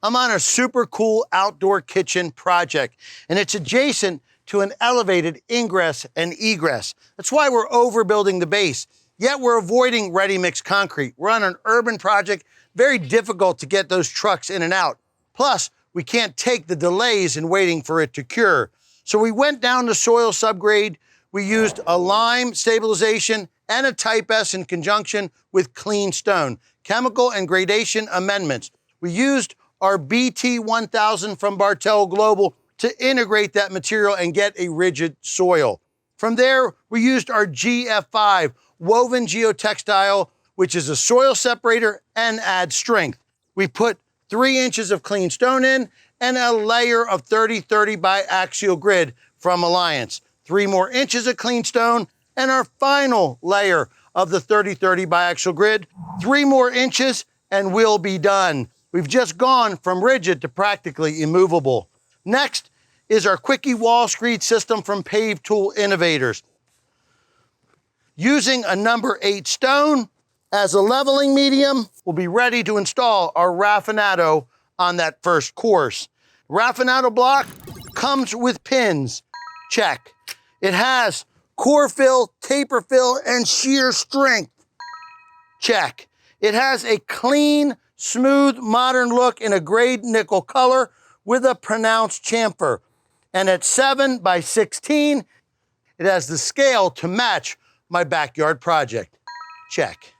I'm on a super cool outdoor kitchen project, and it's adjacent to an elevated ingress and egress. That's why we're overbuilding the base, yet we're avoiding ready-mix concrete. We're on an urban project, very difficult to get those trucks in and out. Plus, we can't take the delays in waiting for it to cure. So we went down to soil subgrade. We used a lime stabilization and a Type S in conjunction with clean stone. Chemical and gradation amendments. We used our BT1000 from Bartell Global to integrate that material and get a rigid soil. From there, we used our GF5 woven geotextile, which is a soil separator and adds strength. We put 3 inches of clean stone in and a layer of 30-30 Biaxial grid from Alliance. 3 more inches of clean stone and our final layer of the 30-30 Biaxial grid. 3 more inches and we'll be done. We've just gone from rigid to practically immovable. Next is our Quickie wall screed system from Pave Tool Innovators. Using a number 8 stone as a leveling medium, we'll be ready to install our Raffinato on that first course. Raffinato block comes with pins. Check. It has core fill, taper fill, and shear strength. Check. It has a clean, smooth, modern look in a grade nickel color with a pronounced chamfer. And at 7 by 16, it has the scale to match my backyard project. Check.